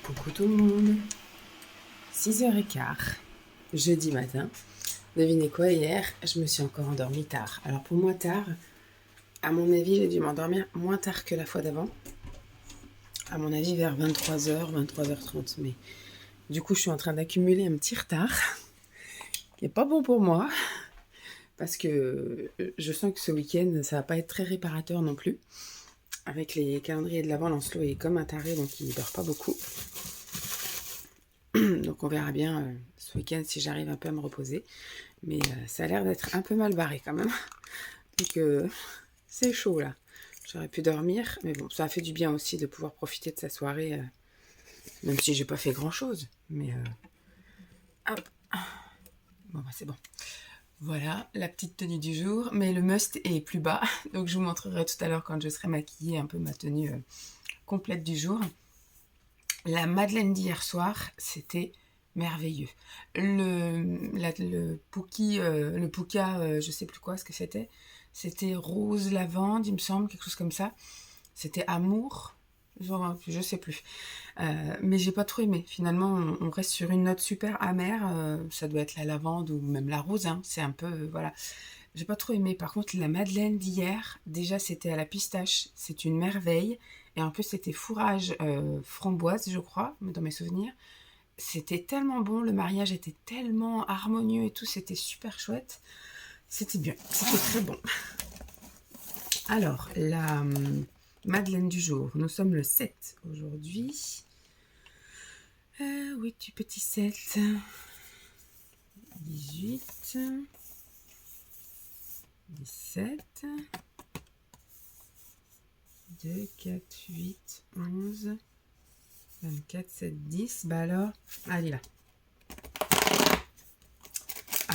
Coucou tout le monde, 6h15, jeudi matin. Devinez quoi, hier, je me suis encore endormie tard. Alors pour moi tard, à mon avis, j'ai dû m'endormir moins tard que la fois d'avant. À mon avis vers 23h, 23h30. Mais du coup, je suis en train d'accumuler un petit retard, qui n'est pas bon pour moi, parce que je sens que ce week-end, ça va pas être très réparateur non plus. Avec les calendriers de l'Avent, Lancelot est comme un taré, donc il dort pas beaucoup. Donc on verra bien ce week-end si j'arrive un peu à me reposer. Mais ça a l'air d'être un peu mal barré quand même. Donc c'est chaud là. J'aurais pu dormir, mais bon, ça a fait du bien aussi de pouvoir profiter de sa soirée, même si j'ai pas fait grand-chose. Mais hop. Bon bah c'est bon. Voilà la petite tenue du jour, mais le must est plus bas. Donc je vous montrerai tout à l'heure quand je serai maquillée un peu ma tenue complète du jour. La madeleine d'hier soir, c'était merveilleux. Le puka, je sais plus quoi ce que c'était. C'était rose lavande, il me semble, quelque chose comme ça. C'était amour, genre, je sais plus. Mais j'ai pas trop aimé. Finalement, on reste sur une note super amère. Ça doit être la lavande ou même la rose, hein. C'est un peu, voilà. J'ai pas trop aimé. Par contre, la madeleine d'hier, déjà, c'était à la pistache. C'est une merveille. Et en plus, c'était fourrage framboise, je crois, dans mes souvenirs. C'était tellement bon, le mariage était tellement harmonieux et tout, c'était super chouette. C'était bien, c'était très bon. Alors, la madeleine du jour, nous sommes le 7 aujourd'hui. Oui, du petit 7. 18. 17. 2, 4, 8, 11. 24, 7, 10. Bah alors, allez là. Ah.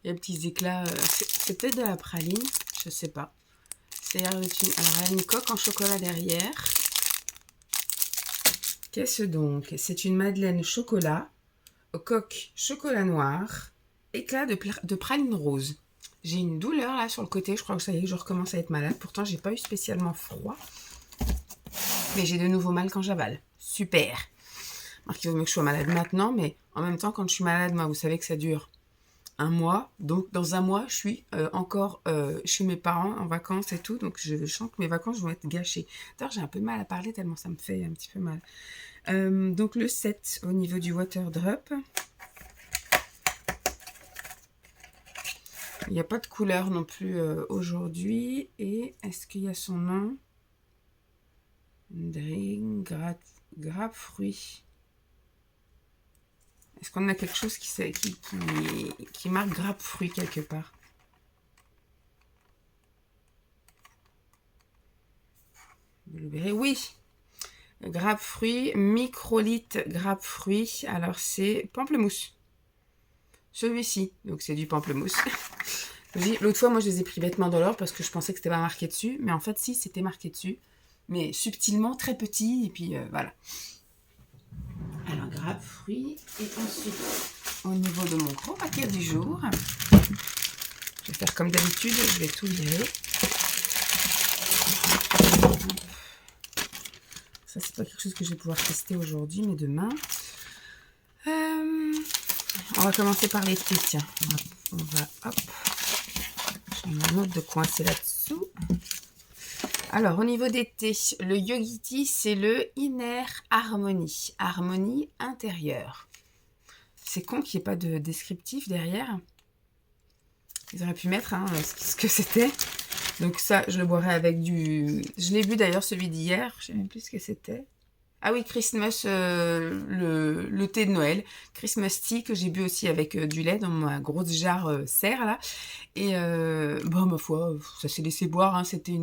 Il y a des petits éclats. C'est peut-être de la praline, je sais pas. Alors, elle a une coque en chocolat derrière. Qu'est-ce donc? C'est une madeleine chocolat, coque chocolat noir, éclat de praline rose. J'ai une douleur là sur le côté, je crois que ça y est, je recommence à être malade. Pourtant, j'ai pas eu spécialement froid. Mais j'ai de nouveau mal quand j'avale. Super. Alors qu'il vaut mieux que je sois malade maintenant, mais en même temps, quand je suis malade, moi, vous savez que ça dure un mois. Donc, dans un mois, je suis encore chez mes parents en vacances et tout. Donc, je sens que mes vacances vont être gâchées. D'ailleurs, j'ai un peu de mal à parler tellement ça me fait un petit peu mal. Donc, le 7 au niveau du water drop. Il n'y a pas de couleur non plus aujourd'hui. Et est-ce qu'il y a son nom? Drink, grappe fruit. Est-ce qu'on a quelque chose qui marque grappe fruit quelque part? Blueberry, oui. Grappe fruit, microlithe grappe fruit. Alors c'est pamplemousse. Celui-ci, donc c'est du pamplemousse. L'autre fois, moi, je les ai pris bêtement dans l'ordre parce que je pensais que c'était pas marqué dessus. Mais en fait, si, c'était marqué dessus. Mais subtilement, très petit. Et puis, voilà. Alors, grappe fruit. Et ensuite, au niveau de mon gros paquet du jour, je vais faire comme d'habitude. Je vais tout virer. Ça, c'est pas quelque chose que je vais pouvoir tester aujourd'hui, mais demain. On va commencer par les thés, tiens. On va hop. J'ai une note de coincer là-dessous. Alors, au niveau des thés, le Yogi Tea, c'est le Inner Harmony. Harmonie intérieure. C'est con qu'il n'y ait pas de descriptif derrière. Ils auraient pu mettre ce que c'était. Donc ça, je le boirai avec du... Je l'ai bu d'ailleurs, celui d'hier. Je ne sais même plus ce que c'était. Ah oui, Christmas, le thé de Noël. Christmas Tea que j'ai bu aussi avec du lait dans ma grosse jarre serre là. Et bon, ma foi, ça s'est laissé boire. Hein. C'était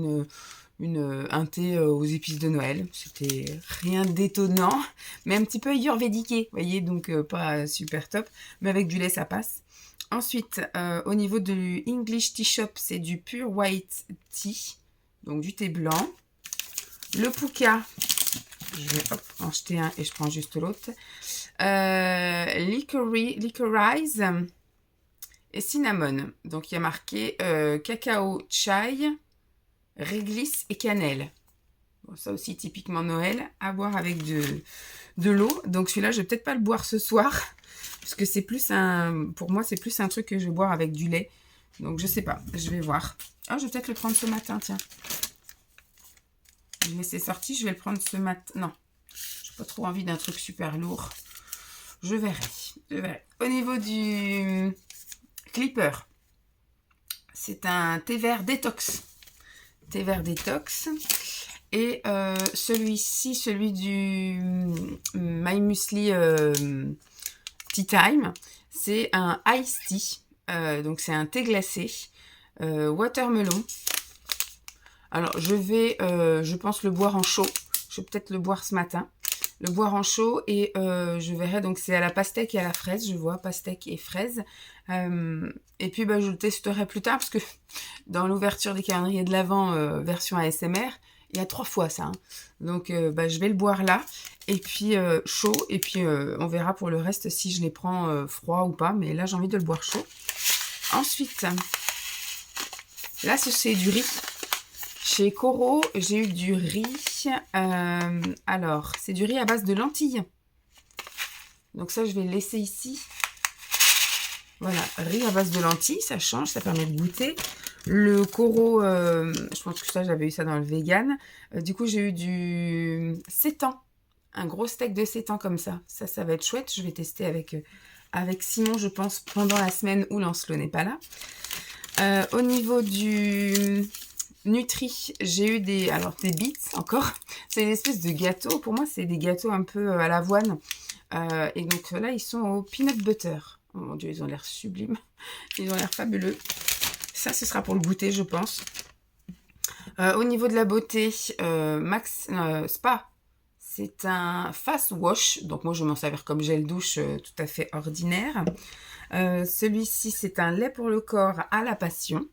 un thé aux épices de Noël. C'était rien d'étonnant, mais un petit peu ayurvédiqué, vous voyez, donc pas super top. Mais avec du lait, ça passe. Ensuite, au niveau du English Tea Shop, c'est du Pure White Tea, donc du thé blanc. Le Puka, je vais en jeter un et je prends juste l'autre. Licorice et cinnamon. Donc il y a marqué cacao, chai, réglisse et cannelle. Bon, ça aussi, typiquement Noël, à boire avec de l'eau. Donc celui-là, je vais peut-être pas le boire ce soir. Parce que c'est plus pour moi, c'est plus un truc que je vais boire avec du lait. Donc je sais pas, je vais voir. Ah, je vais peut-être le prendre ce matin, tiens. Je laissé sorti, je vais le prendre ce matin. Non, j'ai pas trop envie d'un truc super lourd. Je verrai. Au niveau du clipper, c'est un thé vert détox. Thé vert détox. Et celui-ci, celui du My Muesli Tea Time, c'est un Ice Tea. Donc c'est un thé glacé. Watermelon. Alors je vais, je pense le boire en chaud. Je vais peut-être le boire ce matin. Le boire en chaud et je verrai. Donc c'est à la pastèque et à la fraise. Je vois pastèque et fraise. Et puis je le testerai plus tard parce que dans l'ouverture des calendriers de l'Avent version ASMR, il y a 3 fois ça. Hein. Donc je vais le boire là. Et puis chaud. Et puis on verra pour le reste si je les prends froid ou pas. Mais là j'ai envie de le boire chaud. Ensuite, là c'est du riz. Chez Coro, j'ai eu du riz. Alors, c'est du riz à base de lentilles. Donc ça, je vais le laisser ici. Voilà, riz à base de lentilles, ça change, ça permet de goûter. Le Coro, je pense que ça, j'avais eu ça dans le vegan. Du coup, j'ai eu du sétan. Un gros steak de sétan comme ça. Ça va être chouette. Je vais tester avec Simon, je pense, pendant la semaine où Lancelot n'est pas là. Au niveau du Nutri, j'ai eu des beets encore. C'est une espèce de gâteau. Pour moi, c'est des gâteaux un peu à l'avoine. Et donc là, ils sont au peanut butter. Oh mon Dieu, ils ont l'air sublimes. Ils ont l'air fabuleux. Ça, ce sera pour le goûter, je pense. Au niveau de la beauté, Max Spa, c'est un face wash. Donc moi, je vais m'en servir comme gel douche tout à fait ordinaire. Celui-ci, c'est un lait pour le corps à la passion.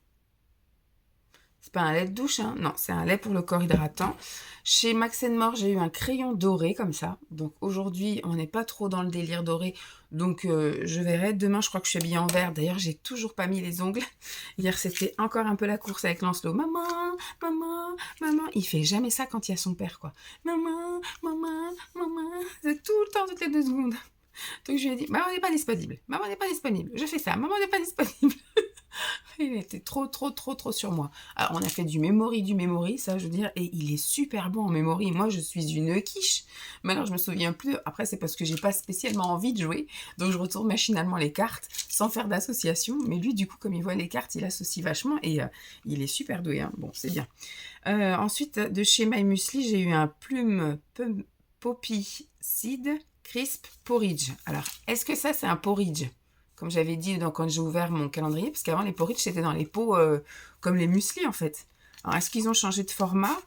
C'est pas un lait de douche, hein. Non, c'est un lait pour le corps hydratant. Chez Max More, j'ai eu un crayon doré comme ça. Donc aujourd'hui, on n'est pas trop dans le délire doré. Donc je verrai. Demain, je crois que je suis habillée en vert. D'ailleurs, j'ai toujours pas mis les ongles. Hier, c'était encore un peu la course avec Lancelot. Maman, maman, maman. Il fait jamais ça quand il y a son père, quoi. Maman, maman, maman. C'est tout le temps, toutes les 2 secondes. Donc je lui ai dit, maman n'est pas disponible. Maman n'est pas disponible. Je fais ça. Maman n'est pas disponible. Il était trop sur moi. Alors, on a fait du memory, ça je veux dire, et il est super bon en memory. Moi, je suis une quiche. Maintenant, je me souviens plus. Après, c'est parce que j'ai pas spécialement envie de jouer, donc je retourne machinalement les cartes sans faire d'association. Mais lui, du coup, comme il voit les cartes, il associe vachement et il est super doué. Hein. Bon, c'est bien. Ensuite, de chez My Muesli, j'ai eu un Poppy Seed Crisp Porridge. Alors, est-ce que ça, c'est un porridge ? Comme j'avais dit quand j'ai ouvert mon calendrier, parce qu'avant les porridge c'était dans les pots comme les muesli en fait. Alors est-ce qu'ils ont changé de format?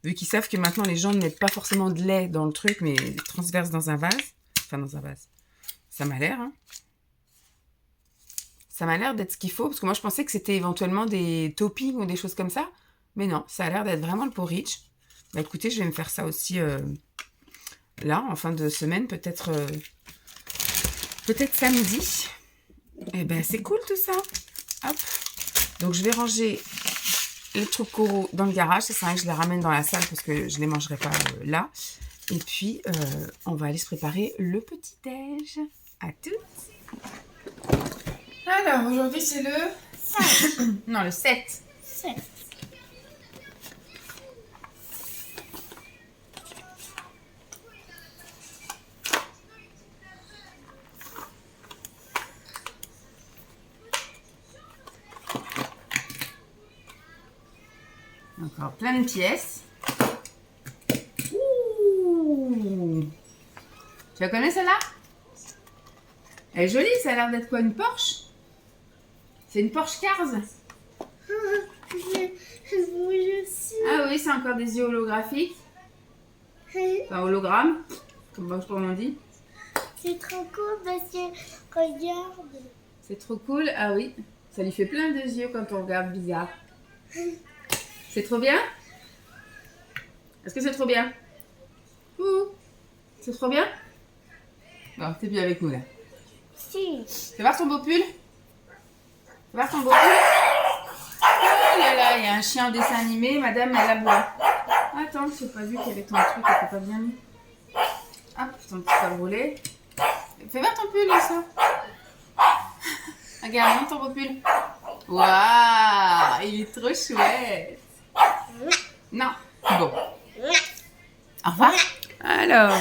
Vu qu'ils savent que maintenant les gens ne mettent pas forcément de lait dans le truc, mais ils transversent dans un vase. Enfin dans un vase. Ça m'a l'air, hein. Ça m'a l'air d'être ce qu'il faut, parce que moi je pensais que c'était éventuellement des toppings ou des choses comme ça. Mais non, ça a l'air d'être vraiment le porridge. Bah écoutez, je vais me faire ça aussi là, en fin de semaine, peut-être samedi. Et ben c'est cool tout ça. Hop. Donc je vais ranger les trucs Coro dans le garage. C'est vrai que je les ramène dans la salle parce que je les mangerai pas là. Et puis on va aller se préparer le petit déj. À toutes. Alors aujourd'hui c'est le 5. Non, le 7. 7. Encore plein de pièces. Ouh. Tu la connais celle-là? Elle est jolie, ça a l'air d'être quoi, une Porsche? C'est une Porsche Cars? Oui, aussi. Ah oui, c'est encore des yeux holographiques. Enfin, hologramme, comme on dit. C'est trop cool parce que, regarde. C'est trop cool, ah oui. Ça lui fait plein de yeux quand on regarde bizarre. C'est trop bien? Est-ce que c'est trop bien? Ouh. C'est trop bien? Non, t'es bien avec nous là. Si. Fais voir ton beau pull. Fais voir ton beau pull. Oh là là, il y a un chien en dessin animé, madame elle aboie. Attends. attends, j'ai pas vu qu'il y avait ton truc, t'as pas bien mis. Hop, ton petit col roulé. Fais voir ton pull, ça. Regarde, montre ton beau pull. Waouh, il est trop chouette. Non. Bon. Au revoir. Alors,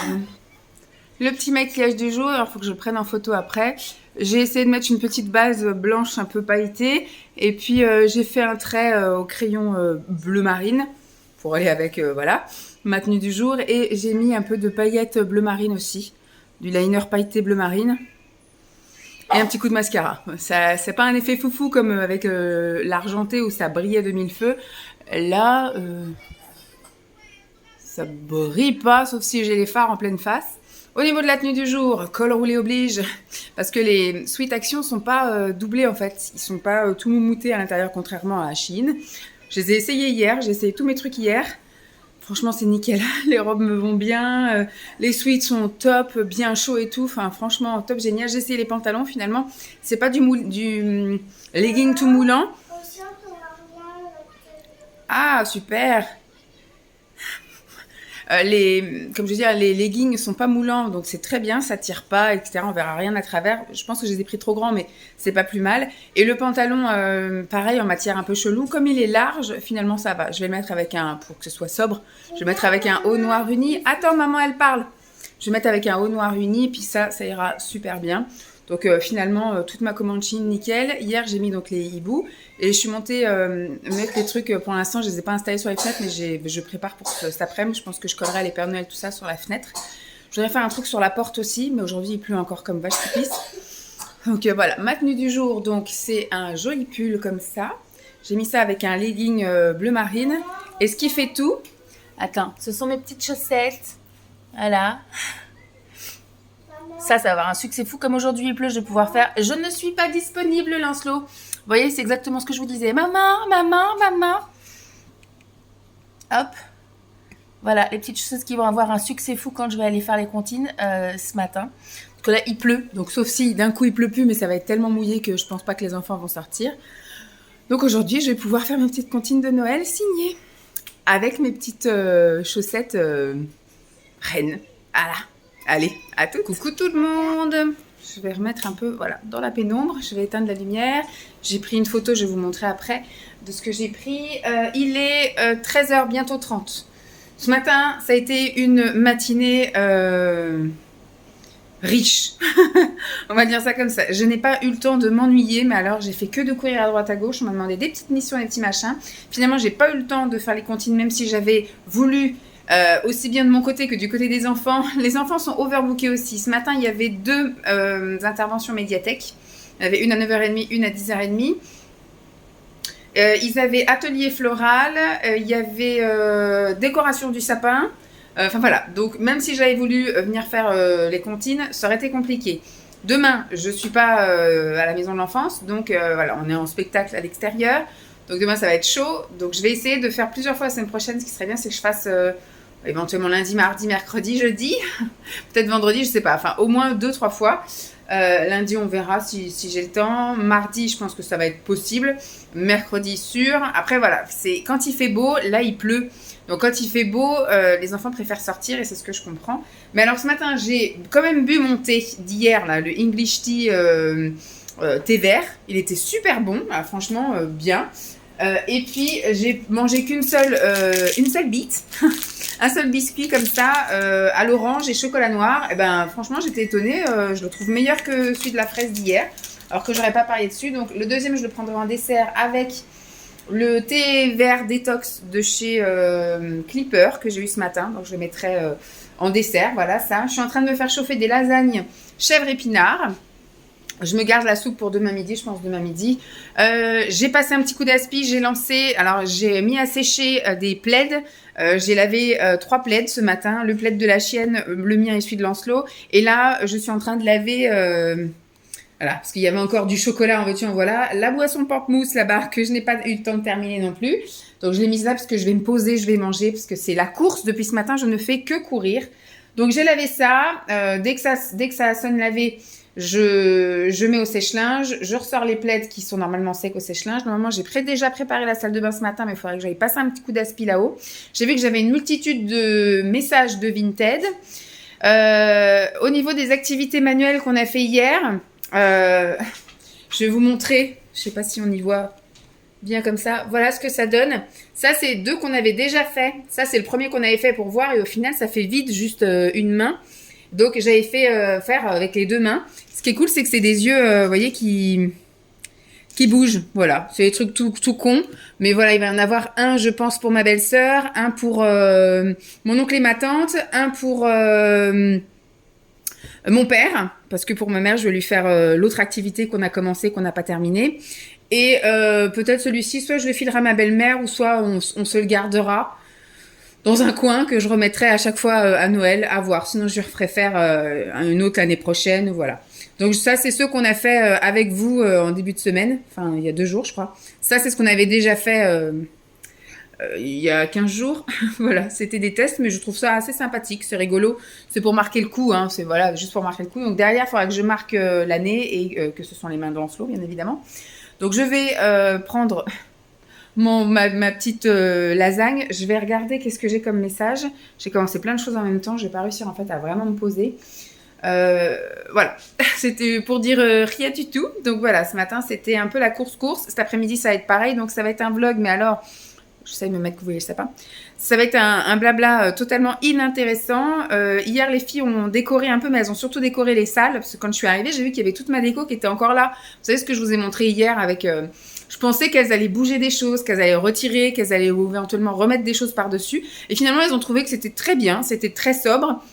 le petit maquillage du jour, il faut que je le prenne en photo après. J'ai essayé de mettre une petite base blanche un peu pailletée. Et puis, j'ai fait un trait au crayon bleu marine pour aller avec, voilà, ma tenue du jour. Et j'ai mis un peu de paillettes bleu marine aussi. Du liner pailleté bleu marine. Et un petit coup de mascara. Ça, c'est pas un effet foufou comme avec l'argenté où ça brillait de mille feux. Là, ça brille pas, sauf si j'ai les fards en pleine face. Au niveau de la tenue du jour, col roulé oblige, parce que les Sweet Action sont pas doublés en fait. Ils sont pas tout moumoutés à l'intérieur, contrairement à Shein. Je les ai essayés hier, j'ai essayé tous mes trucs hier. Franchement, c'est nickel. Les robes me vont bien. Les sweats sont top, bien chaud et tout. Enfin, franchement, top, génial. J'ai essayé les pantalons, finalement. C'est pas du legging tout moulant. Ah, super. Comme je veux dire, les leggings sont pas moulants, donc c'est très bien, ça tire pas, etc. On verra rien à travers. Je pense que je les ai pris trop grands, mais c'est pas plus mal. Et le pantalon, pareil, en matière un peu chelou. Comme il est large, finalement, ça va. Je vais le mettre avec pour que ce soit sobre. Je vais le mettre avec un haut noir uni. Attends, maman, elle parle. Je vais mettre avec un haut noir uni, puis ça ira super bien. Donc finalement, toute ma commande Shein, nickel. Hier, j'ai mis donc les hiboux et je suis montée mettre les trucs. Pour l'instant, je les ai pas installés sur les fenêtres, mais je prépare pour cet après-midi. Je pense que je collerai les Pères Noël, tout ça sur la fenêtre. Je voudrais faire un truc sur la porte aussi, mais aujourd'hui, il pleut encore comme vache qui pisse. Donc voilà, ma tenue du jour, donc c'est un joli pull comme ça. J'ai mis ça avec un legging bleu marine. Et ce qui fait tout, attends, ce sont mes petites chaussettes. Voilà. Ça va avoir un succès fou. Comme aujourd'hui il pleut, je vais pouvoir faire « Je ne suis pas disponible, Lancelot ». Vous voyez, c'est exactement ce que je vous disais. Maman, maman, maman. Hop. Voilà, les petites choses qui vont avoir un succès fou quand je vais aller faire les comptines ce matin. Parce que là, il pleut. Donc, sauf si d'un coup, il pleut plus, mais ça va être tellement mouillé que je pense pas que les enfants vont sortir. Donc, aujourd'hui, je vais pouvoir faire mes petites comptines de Noël signées. Avec mes petites chaussettes reines. Voilà. Allez, à tout. Coucou tout le monde. Je vais remettre un peu, voilà, dans la pénombre. Je vais éteindre la lumière. J'ai pris une photo, je vais vous montrer après de ce que j'ai pris. Il est 13h, bientôt 30. Ce matin, ça a été une matinée riche. On va dire ça comme ça. Je n'ai pas eu le temps de m'ennuyer, mais alors j'ai fait que de courir à droite à gauche. On m'a demandé des petites missions, des petits machins. Finalement, j'ai pas eu le temps de faire les comptines, même si j'avais voulu... aussi bien de mon côté que du côté des enfants. Les enfants sont overbookés aussi. Ce matin, il y avait 2 interventions médiathèque. Il y avait une à 9h30, une à 10h30. Ils avaient atelier floral, il y avait décoration du sapin. Enfin voilà, donc même si j'avais voulu venir faire les comptines, ça aurait été compliqué. Demain, je ne suis pas à la maison de l'enfance, donc voilà, on est en spectacle à l'extérieur. Donc demain, ça va être chaud. Donc je vais essayer de faire plusieurs fois la semaine prochaine. Ce qui serait bien, c'est que je fasse éventuellement lundi, mardi, mercredi, jeudi. Peut-être vendredi, je sais pas. Enfin, au moins 2-3 fois. Lundi, on verra si j'ai le temps. Mardi, je pense que ça va être possible. Mercredi, sûr. Après, voilà. C'est quand il fait beau, là, il pleut. Donc quand il fait beau, les enfants préfèrent sortir et c'est ce que je comprends. Mais alors ce matin, j'ai quand même bu mon thé d'hier, là, le English Tea thé vert. Il était super bon, franchement, bien. Et puis, j'ai mangé une seule bite, un seul biscuit comme ça, à l'orange et chocolat noir. Et ben, franchement, j'étais étonnée. Je le trouve meilleur que celui de la fraise d'hier, alors que j'aurais pas parié dessus. Donc, le deuxième, je le prendrai en dessert avec le thé vert détox de chez Clipper que j'ai eu ce matin. Donc, je le mettrai en dessert. Voilà, ça. Je suis en train de me faire chauffer des lasagnes chèvre épinard. Je me garde la soupe pour demain midi, je pense demain midi. J'ai passé un petit coup d'aspi, j'ai lancé, alors j'ai mis à sécher des plaids. J'ai lavé 3 plaids ce matin, le plaid de la chienne, le mien et celui de Lancelot. Et là, je suis en train de laver, voilà, parce qu'il y avait encore du chocolat en veux-tu en voilà. La boisson pamplemousse là-bas, que je n'ai pas eu le temps de terminer non plus. Donc je l'ai mise là parce que je vais me poser, je vais manger, parce que c'est la course. Depuis ce matin, je ne fais que courir. Donc j'ai lavé ça. Dès que ça sonne lavé, je mets au sèche-linge, je ressors les plaids qui sont normalement secs au sèche-linge. Normalement, j'ai déjà préparé la salle de bain ce matin, mais il faudrait que j'aille passer un petit coup d'aspi là-haut. J'ai vu que j'avais une multitude de messages de Vinted. Au niveau des activités manuelles qu'on a fait hier, je vais vous montrer, je sais pas si on y voit bien comme ça, voilà ce que ça donne. Ça, c'est 2 qu'on avait déjà fait. Ça, c'est le premier qu'on avait fait pour voir et au final, ça fait vide juste une main. Donc, j'avais fait faire avec les 2 mains. Ce qui est cool, c'est que c'est des yeux, vous voyez, qui bougent. Voilà, c'est des trucs tout cons. Mais voilà, il va y en avoir un, je pense, pour ma belle-sœur, un pour mon oncle et ma tante, un pour mon père, parce que pour ma mère, je vais lui faire l'autre activité qu'on a commencé, qu'on n'a pas terminée. Et peut-être celui-ci, soit je le filerai à ma belle-mère, ou soit on se le gardera dans un coin que je remettrai à chaque fois à Noël, à voir. Sinon, je referai faire une autre l'année prochaine, voilà. Donc ça, c'est ceux qu'on a fait avec vous en début de semaine, enfin il y a 2 jours, je crois. Ça, c'est ce qu'on avait déjà fait il y a 15 jours. Voilà, c'était des tests, mais je trouve ça assez sympathique, c'est rigolo. C'est pour marquer le coup, hein, c'est voilà, juste pour marquer le coup. Donc derrière, il faudra que je marque l'année et que ce sont les mains de Lancelot, bien évidemment. Donc je vais prendre ma petite lasagne. Je vais regarder qu'est-ce que j'ai comme message. J'ai commencé plein de choses en même temps. Je vais pas réussir en fait à vraiment me poser. Voilà, c'était pour dire rien du tout. Donc voilà, ce matin c'était un peu la course. Cet après-midi ça va être pareil. Donc ça va être un vlog, mais alors j'essaie de me mettre que vous voyez le sapin. Ça va être un blabla totalement inintéressant. Hier, les filles ont décoré un peu, mais elles ont surtout décoré les salles. Parce que quand je suis arrivée, j'ai vu qu'il y avait toute ma déco qui était encore là. Vous savez ce que je vous ai montré hier avec... je pensais qu'elles allaient bouger des choses, qu'elles allaient retirer, qu'elles allaient éventuellement remettre des choses par-dessus. Et finalement, elles ont trouvé que c'était très bien, c'était très sobre.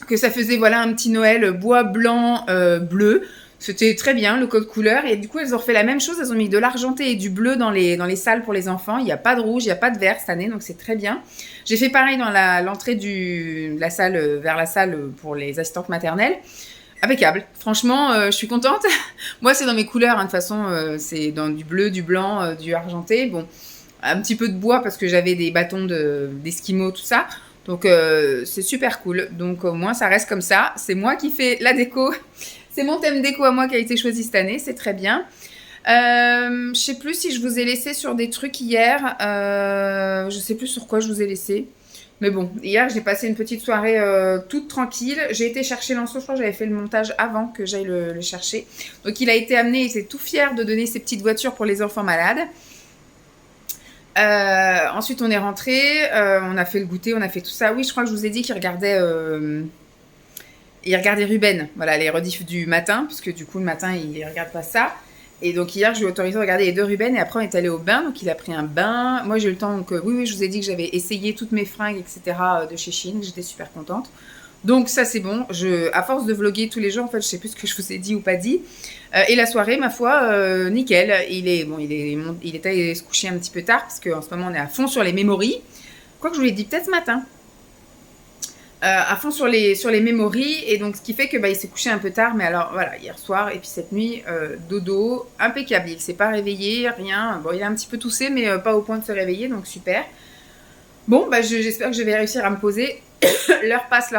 Que ça faisait voilà un petit Noël bois blanc, bleu. C'était très bien, le code couleur. Et du coup, elles ont refait la même chose. Elles ont mis de l'argenté et du bleu dans les salles pour les enfants. Il n'y a pas de rouge, il n'y a pas de vert cette année, donc c'est très bien. J'ai fait pareil dans l'entrée de la salle, vers la salle pour les assistantes maternelles. Impeccable. Franchement, je suis contente. Moi, c'est dans mes couleurs. Hein, de toute façon, c'est dans du bleu, du blanc, du argenté. Bon, un petit peu de bois parce que j'avais des bâtons d'esquimaux, tout ça. Donc, c'est super cool. Donc, au moins, ça reste comme ça. C'est moi qui fais la déco. C'est mon thème déco à moi qui a été choisi cette année, c'est très bien. Je sais plus si je vous ai laissé sur des trucs hier. Je sais plus sur quoi je vous ai laissé. Mais bon, hier j'ai passé une petite soirée toute tranquille. J'ai été chercher Lancelot, je crois que j'avais fait le montage avant que j'aille le chercher. Donc il a été amené, il était tout fier de donner ses petites voitures pour les enfants malades. Ensuite on est rentré, on a fait le goûter, on a fait tout ça. Oui, je crois que je vous ai dit qu'il regardait... il regardait Ruben, voilà, les rediffs du matin, puisque du coup, le matin, il ne regarde pas ça. Et donc, hier, je lui ai autorisé à regarder les 2 Ruben, et après, on est allé au bain, donc il a pris un bain. Moi, j'ai eu le temps, donc oui, je vous ai dit que j'avais essayé toutes mes fringues, etc., de chez Shein, j'étais super contente. Donc, ça, c'est bon. À force de vlogger tous les jours, en fait, je sais plus ce que je vous ai dit ou pas dit. Et la soirée, ma foi, nickel. Il est allé se coucher un petit peu tard, parce qu'en ce moment, on est à fond sur les memories. Quoi que je vous l'ai dit peut-être ce matin. À fond sur les memories, et donc ce qui fait que il s'est couché un peu tard, mais alors voilà, hier soir et puis cette nuit, dodo impeccable, il s'est pas réveillé, rien. Bon, il a un petit peu toussé, mais pas au point de se réveiller, donc super. Bon, j'espère que je vais réussir à me poser. L'heure passe.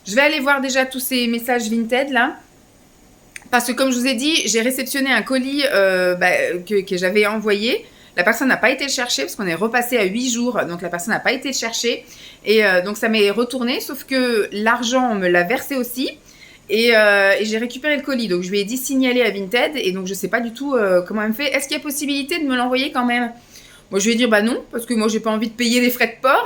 Je vais aller voir déjà tous ces messages Vinted là, parce que comme je vous ai dit, j'ai réceptionné un colis que j'avais envoyé. La personne n'a pas été le chercher parce qu'on est repassé à 8 jours, donc la personne n'a pas été le chercher. Et donc ça m'est retourné, sauf que l'argent, on me l'a versé aussi. Et j'ai récupéré le colis, donc je lui ai dit signaler à Vinted. Et donc je sais pas du tout comment elle me fait. Est-ce qu'il y a possibilité de me l'envoyer quand même ? Moi je lui ai dit bah non, parce que moi j'ai pas envie de payer des frais de port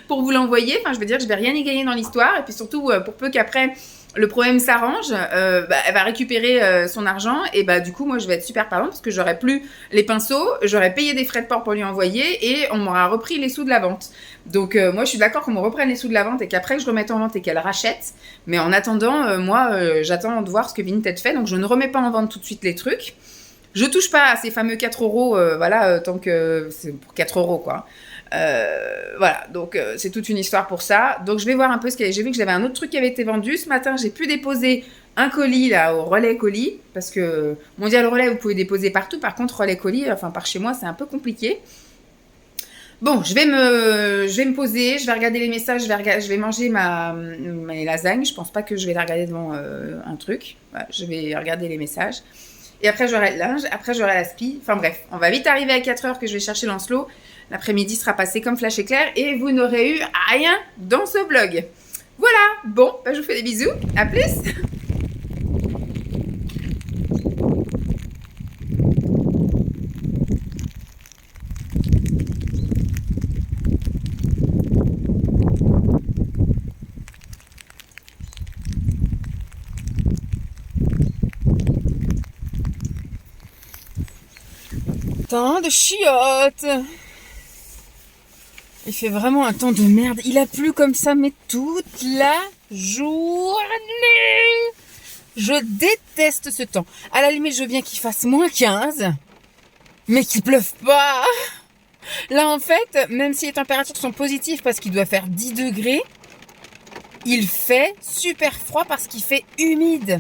pour vous l'envoyer. Enfin je veux dire, je vais rien y gagner dans l'histoire. Et puis surtout, pour peu qu'après le problème s'arrange, elle va récupérer son argent, et du coup moi je vais être super pardon parce que j'aurai plus les pinceaux, j'aurais payé des frais de port pour lui envoyer et on m'aura repris les sous de la vente. Donc moi je suis d'accord qu'on me reprenne les sous de la vente et qu'après je remette en vente et qu'elle rachète, mais en attendant j'attends de voir ce que Vinted fait, donc je ne remets pas en vente tout de suite les trucs. Je touche pas à ces fameux 4 euros, tant que c'est pour 4 euros quoi. Voilà, donc c'est toute une histoire pour ça. Donc je vais voir un peu j'ai vu que j'avais un autre truc qui avait été vendu ce matin. J'ai pu déposer un colis là au relais colis, parce que Mondial Relais vous pouvez déposer partout. Par contre relais colis, enfin par chez moi c'est un peu compliqué. Bon, je vais me poser, je vais regarder les messages, je vais manger mes lasagnes. Je pense pas que je vais la regarder devant un truc. Voilà, je vais regarder les messages. Et après, j'aurai le linge. Après, j'aurai la spi. Enfin bref, on va vite arriver à 4 heures que je vais chercher Lancelot. L'après-midi sera passé comme flash éclair et vous n'aurez eu rien dans ce vlog. Voilà, bon, bah, je vous fais des bisous. À plus. Temps de chiottes. Il fait vraiment un temps de merde. Il a plu comme ça, mais toute la journée. Je déteste ce temps. À la limite, je veux bien qu'il fasse moins 15, mais qu'il pleuve pas. Là, en fait, même si les températures sont positives parce qu'il doit faire 10 degrés, il fait super froid parce qu'il fait humide.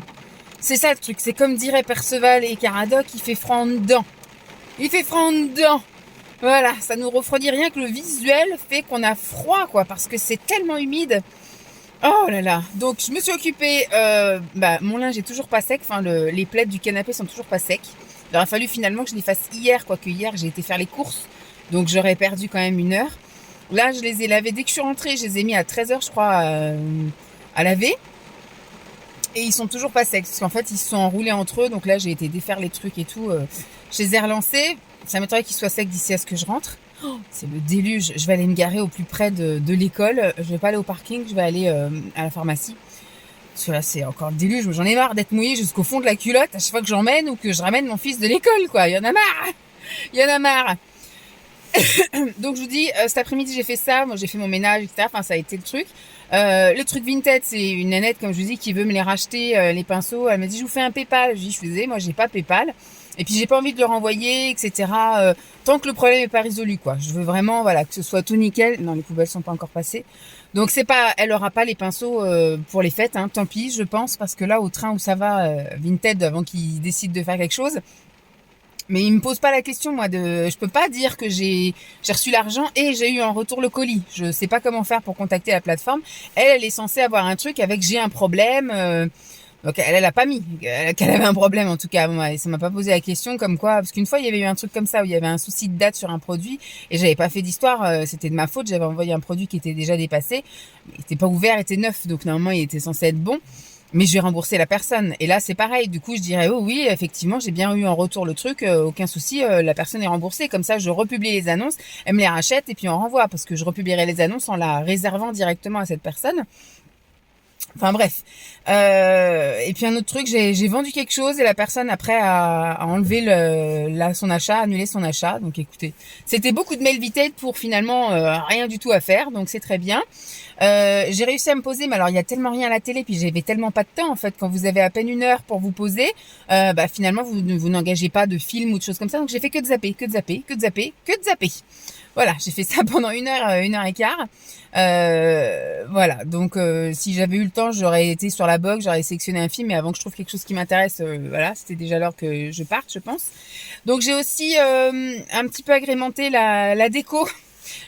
C'est ça le truc. C'est comme dirait Perceval et Caradoc, il fait froid en dedans. Il fait froid en dedans. Voilà, ça nous refroidit, rien que le visuel fait qu'on a froid, quoi, parce que c'est tellement humide. Oh là là. Donc, je me suis occupée, mon linge est toujours pas sec, enfin, les plaids du canapé sont toujours pas secs. Il aurait fallu finalement que je les fasse hier, quoique hier, j'ai été faire les courses, donc j'aurais perdu quand même 1 heure. Là, je les ai lavés dès que je suis rentrée, je les ai mis à 13 heures, je crois, à laver. Et ils sont toujours pas secs, parce qu'en fait, ils se sont enroulés entre eux, donc là, j'ai été défaire les trucs et tout. Je les ai relancés. Ça m'étonnerait qu'ils soient secs d'ici à ce que je rentre. Oh, c'est le déluge. Je vais aller me garer au plus près de l'école. Je vais pas aller au parking, je vais aller à la pharmacie. Parce que là, c'est encore le déluge. J'en ai marre d'être mouillée jusqu'au fond de la culotte à chaque fois que j'emmène ou que je ramène mon fils de l'école, quoi. Il y en a marre. Il y en a marre. Donc, je vous dis, cet après-midi, j'ai fait ça. Moi, j'ai fait mon ménage, etc. Enfin, ça a été le truc. Le truc Vinted, c'est une nanette, comme je vous dis, qui veut me les racheter, les pinceaux. Elle m'a dit, je vous fais un PayPal. Je dis, je suis désolée, moi, j'ai pas PayPal. Et puis j'ai pas envie de le renvoyer, etc. Tant que le problème est pas résolu, quoi. Je veux vraiment, voilà, que ce soit tout nickel. Non, les poubelles sont pas encore passées. Donc c'est pas, elle aura pas les pinceaux pour les fêtes, hein. Tant pis, je pense, parce que là, au train où ça va, Vinted, avant qu'ils décident de faire quelque chose. Mais il me pose pas la question, moi, je peux pas dire que j'ai reçu l'argent et j'ai eu en retour le colis. Je sais pas comment faire pour contacter la plateforme. Elle est censée avoir un truc avec j'ai un problème. Donc elle a pas mis qu'elle avait un problème, en tout cas. Moi, ça m'a pas posé la question comme quoi, parce qu'une fois il y avait eu un truc comme ça où il y avait un souci de date sur un produit et j'avais pas fait d'histoire. C'était de ma faute. J'avais envoyé un produit qui était déjà dépassé, il était pas ouvert, il était neuf, donc normalement il était censé être bon. Mais je vais rembourser la personne. Et là, c'est pareil. Du coup, je dirais, oh oui, effectivement, j'ai bien eu en retour le truc. Aucun souci, la personne est remboursée. Comme ça, je republie les annonces, elle me les rachète et puis on renvoie. Parce que je republierai les annonces en la réservant directement à cette personne. Enfin bref. Et puis un autre truc, j'ai vendu quelque chose et la personne après a enlevé son achat, annulé son achat. Donc écoutez, c'était beaucoup de mail Vinted pour finalement rien du tout à faire. Donc c'est très bien. J'ai réussi à me poser, mais alors il y a tellement rien à la télé, puis j'avais tellement pas de temps en fait. Quand vous avez à peine 1 heure pour vous poser, finalement vous n'engagez pas de film ou de choses comme ça. Donc j'ai fait que de zapper, que de zapper, que de zapper, que de zapper. Voilà, j'ai fait ça pendant 1 heure, 1 heure et quart. Voilà, donc si j'avais eu le temps, j'aurais été sur la box, j'aurais sélectionné un film, mais avant que je trouve quelque chose qui m'intéresse, voilà, c'était déjà l'heure que je parte, je pense. Donc j'ai aussi un petit peu agrémenté la déco.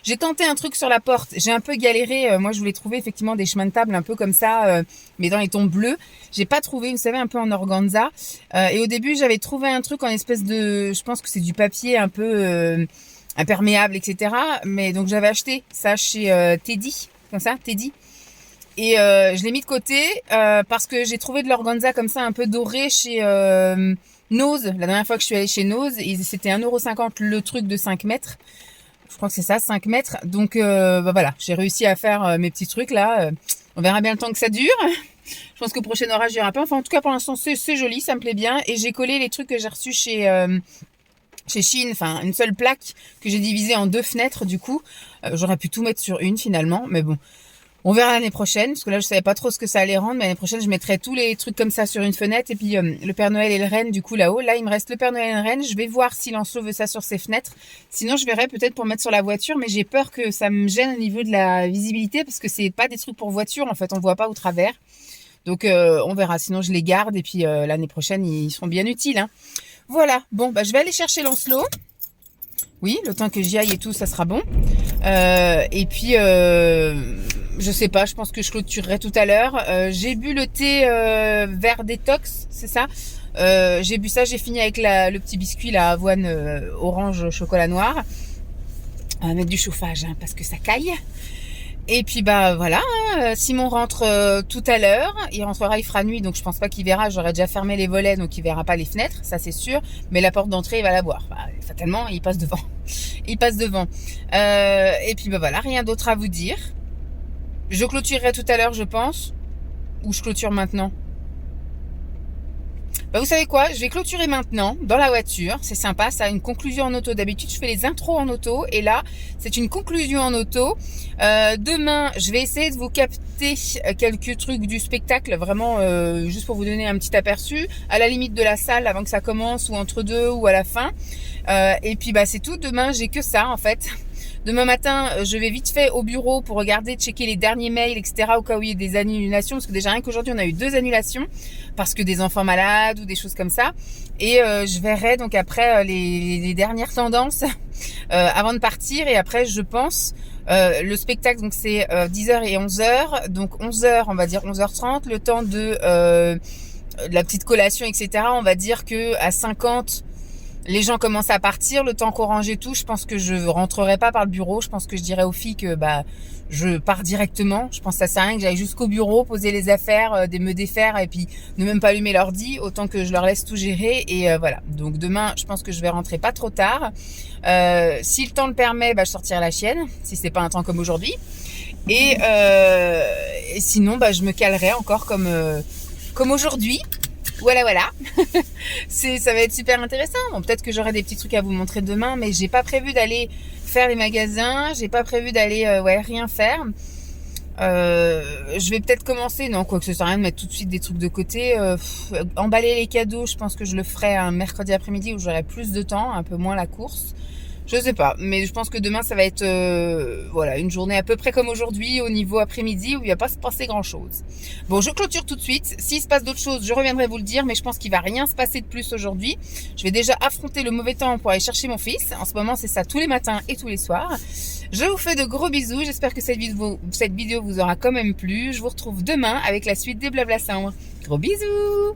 J'ai tenté un truc sur la porte, j'ai un peu galéré. Moi je voulais trouver effectivement des chemins de table un peu comme ça, mais dans les tons bleus. J'ai pas trouvé, vous savez, un peu en organza. Et au début j'avais trouvé un truc en espèce de, je pense que c'est du papier un peu imperméable, etc. Mais donc j'avais acheté ça chez Teddy, comme ça, Teddy. Et je l'ai mis de côté parce que j'ai trouvé de l'organza comme ça un peu doré chez Nose. La dernière fois que je suis allée chez Nose, c'était 1,50 € le truc de 5 mètres. Je crois que c'est ça, 5 mètres. Donc voilà, j'ai réussi à faire mes petits trucs là. On verra bien le temps que ça dure. Je pense qu'au prochain orage, il y aura pas. Enfin, en tout cas, pour l'instant, c'est joli, ça me plaît bien. Et j'ai collé les trucs que j'ai reçus chez Chine, enfin une seule plaque que j'ai divisée en 2 fenêtres. Du coup, j'aurais pu tout mettre sur une finalement, mais bon. On verra l'année prochaine, parce que là je savais pas trop ce que ça allait rendre, mais l'année prochaine je mettrai tous les trucs comme ça sur une fenêtre, et puis le Père Noël et le Renne du coup là-haut. Là il me reste le Père Noël et le Renne, je vais voir si Lancelot veut ça sur ses fenêtres, sinon je verrai peut-être pour mettre sur la voiture, mais j'ai peur que ça me gêne au niveau de la visibilité, parce que c'est pas des trucs pour voiture, en fait on voit pas au travers. Donc on verra, sinon je les garde, et puis l'année prochaine ils seront bien utiles, hein. Voilà, bon je vais aller chercher Lancelot. Oui, le temps que j'y aille et tout, ça sera bon. Et puis, je sais pas, je pense que je clôturerai tout à l'heure. J'ai bu le thé vert détox, c'est ça. J'ai bu ça, j'ai fini avec le petit biscuit, la avoine orange chocolat noir. On va mettre du chauffage hein, parce que ça caille. Et puis bah voilà, hein, Simon rentre tout à l'heure, il rentrera, il fera nuit, donc je pense pas qu'il verra, j'aurais déjà fermé les volets, donc il verra pas les fenêtres, ça c'est sûr, mais la porte d'entrée il va la voir, bah, fatalement il passe devant, il passe devant. Et puis bah voilà, rien d'autre à vous dire. Je clôturerai tout à l'heure je pense, ou je clôture maintenant. Bah vous savez quoi, je vais clôturer maintenant dans la voiture, c'est sympa, ça a une conclusion en auto. D'habitude je fais les intros en auto et là c'est une conclusion en auto. Demain je vais essayer de vous capter quelques trucs du spectacle, vraiment juste pour vous donner un petit aperçu, à la limite de la salle avant que ça commence ou entre deux ou à la fin. Et puis bah c'est tout, demain j'ai que ça en fait. Demain matin, je vais vite fait au bureau pour regarder, checker les derniers mails, etc. au cas où il y a des annulations. Parce que déjà, rien qu'aujourd'hui, on a eu 2 annulations parce que des enfants malades ou des choses comme ça. Et je verrai donc après les dernières tendances avant de partir. Et après, je pense, le spectacle, donc c'est 10h et 11h. Donc 11h, on va dire 11h30. Le temps de la petite collation, etc. On va dire que à 50... les gens commencent à partir, le temps qu'on range et tout, je pense que je rentrerai pas par le bureau, je pense que je dirais aux filles que bah je pars directement, je pense que ça sert à rien que j'aille jusqu'au bureau, poser les affaires, me défaire et puis ne même pas allumer l'ordi, autant que je leur laisse tout gérer et voilà. Donc demain, je pense que je vais rentrer pas trop tard. Si le temps le permet, bah je sortirai la chienne, si c'est pas un temps comme aujourd'hui. Et sinon, bah je me calerai encore comme aujourd'hui. Voilà. Ça va être super intéressant. Bon, peut-être que j'aurai des petits trucs à vous montrer demain, mais j'ai pas prévu d'aller faire les magasins. J'ai pas prévu d'aller rien faire. Je vais peut-être commencer, non, quoi que ce sert à rien de mettre tout de suite des trucs de côté. Emballer les cadeaux, je pense que je le ferai un mercredi après-midi où j'aurai plus de temps, un peu moins la course. Je sais pas, mais je pense que demain ça va être voilà, une journée à peu près comme aujourd'hui au niveau après-midi où il va pas se passer grand-chose. Bon, je clôture tout de suite. S'il se passe d'autres choses, je reviendrai vous le dire, mais je pense qu'il va rien se passer de plus aujourd'hui. Je vais déjà affronter le mauvais temps pour aller chercher mon fils. En ce moment, c'est ça tous les matins et tous les soirs. Je vous fais de gros bisous. J'espère que cette vidéo vous aura quand même plu. Je vous retrouve demain avec la suite des Blabla Cendres. Gros bisous!